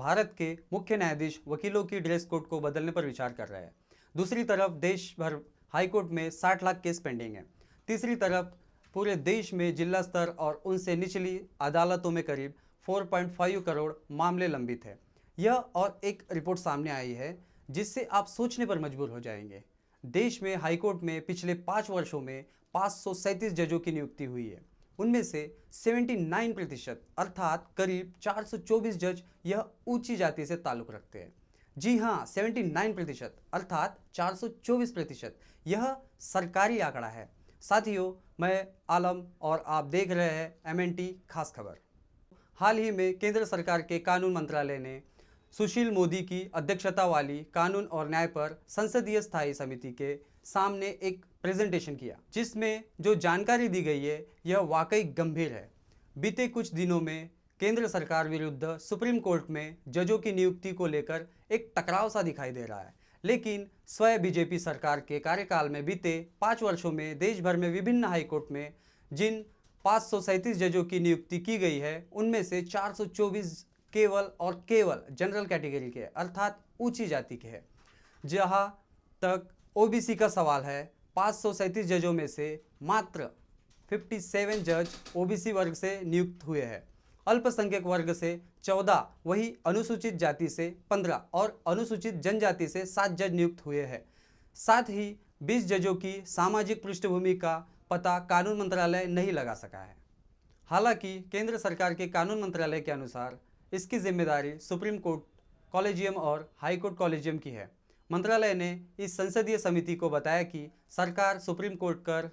भारत के मुख्य न्यायाधीश वकीलों की ड्रेस कोड को बदलने पर विचार कर रहे हैं। दूसरी तरफ देश भर हाईकोर्ट में 60 लाख केस पेंडिंग है। तीसरी तरफ पूरे देश में जिला स्तर और उनसे निचली अदालतों में करीब 4.5 करोड़ मामले लंबित है। यह और एक रिपोर्ट सामने आई है जिससे आप सोचने पर मजबूर हो जाएंगे। देश में हाईकोर्ट में पिछले 5 वर्षों में 537 जजों की नियुक्ति हुई है। उनमें से 79% अर्थात करीब 424 जज यह ऊंची जाति से ताल्लुक रखते हैं। जी हाँ, 79% अर्थात 424%। यह सरकारी आंकड़ा है। साथियों, मैं आलम और आप देख रहे हैं MNT खास खबर। हाल ही में केंद्र सरकार के कानून मंत्रालय ने सुशील मोदी की अध्यक्षता वाली कानून और न्याय पर संसदीय स्थायी समिति के सामने एक प्रेजेंटेशन किया, जिसमें जो जानकारी दी गई है यह वाकई गंभीर है। बीते कुछ दिनों में केंद्र सरकार विरुद्ध सुप्रीम कोर्ट में जजों की नियुक्ति को लेकर एक टकराव सा दिखाई दे रहा है, लेकिन स्वयं बीजेपी सरकार के कार्यकाल में बीते 5 वर्षों में देश भर में विभिन्न हाईकोर्ट में जिन 537 जजों की नियुक्ति की गई है, उनमें से 424 केवल और केवल जनरल कैटेगरी के अर्थात ऊंची जाति के हैं। जहां तक OBC का सवाल है, 537 जजों में से मात्र 57 जज OBC वर्ग से नियुक्त हुए हैं। अल्पसंख्यक वर्ग से 14, वही अनुसूचित जाति से 15 और अनुसूचित जनजाति से 7 जज नियुक्त हुए हैं। साथ ही 20 जजों की सामाजिक पृष्ठभूमि का पता कानून मंत्रालय नहीं लगा सका है। हालांकि केंद्र सरकार के कानून मंत्रालय के अनुसार इसकी जिम्मेदारी सुप्रीम कोर्ट कॉलेजियम और हाई कोर्ट कॉलेजियम की है। मंत्रालय ने इस संसदीय समिति को बताया कि सरकार सुप्रीम कोर्ट कर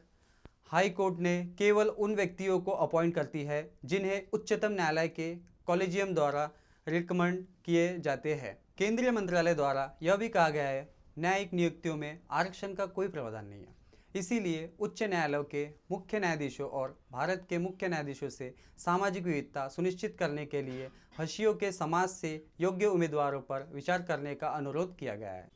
हाई कोर्ट ने केवल उन व्यक्तियों को अपॉइंट करती है जिन्हें उच्चतम न्यायालय के कॉलेजियम द्वारा रिकमेंड किए जाते हैं। केंद्रीय मंत्रालय द्वारा यह भी कहा गया है, न्यायिक नियुक्तियों में आरक्षण का कोई प्रावधान नहीं है। इसीलिए उच्च न्यायालयों के मुख्य न्यायाधीशों और भारत के मुख्य न्यायाधीशों से सामाजिक विविधता सुनिश्चित करने के लिए हशियों के समाज से योग्य उम्मीदवारों पर विचार करने का अनुरोध किया गया है।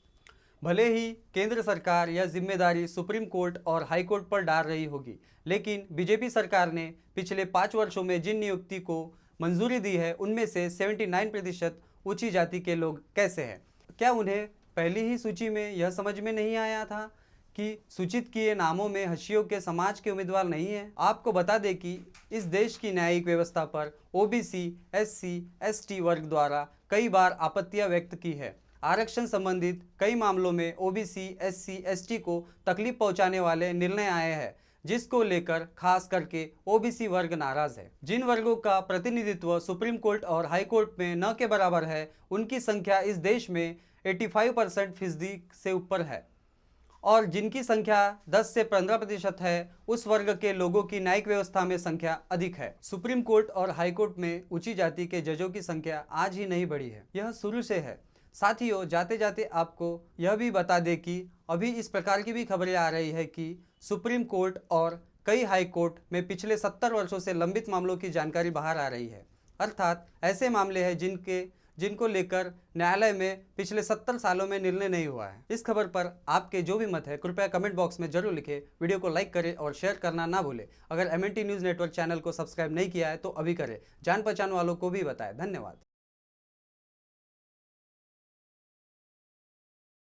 भले ही केंद्र सरकार यह जिम्मेदारी सुप्रीम कोर्ट और हाई कोर्ट पर डाल रही होगी, लेकिन बीजेपी सरकार ने पिछले 5 वर्षों में जिन नियुक्ति को मंजूरी दी है, उनमें से 79% ऊंची जाति के लोग कैसे हैं? क्या उन्हें पहली ही सूची में यह समझ में नहीं आया था कि सूचित किए नामों में हशियों के समाज के उम्मीदवार नहीं है? आपको बता दें कि इस देश की न्यायिक व्यवस्था पर OBC, SC, ST वर्ग द्वारा कई बार आपत्तियां व्यक्त की है। आरक्षण संबंधित कई मामलों में OBC, SC, ST को तकलीफ पहुंचाने वाले निर्णय आए हैं, जिसको लेकर खास करके OBC वर्ग नाराज है। जिन वर्गों का प्रतिनिधित्व सुप्रीम कोर्ट और हाई कोर्ट में न के बराबर है, उनकी संख्या इस देश में 85% से ऊपर है और जिनकी संख्या 10 से 15% है, उस वर्ग के लोगों की न्यायिक व्यवस्था में संख्या अधिक है। सुप्रीम कोर्ट और हाई कोर्ट में ऊंची जाति के जजों की संख्या आज ही नहीं बढ़ी है, यह शुरू से है। साथियों, जाते जाते आपको यह भी बता दें कि अभी इस प्रकार की भी खबरें आ रही है कि सुप्रीम कोर्ट और कई हाई कोर्ट में पिछले 70 वर्षों से लंबित मामलों की जानकारी बाहर आ रही है। अर्थात ऐसे मामले हैं जिनको लेकर न्यायालय में पिछले 70 सालों में निर्णय नहीं हुआ है। इस खबर पर आपके जो भी मत है, कृपया कमेंट बॉक्स में जरूर लिखें। वीडियो को लाइक करें और शेयर करना ना भूलें। अगर MNT न्यूज़ नेटवर्क चैनल को सब्सक्राइब नहीं किया है तो अभी करें। जान पहचान वालों को भी बताएं। धन्यवाद।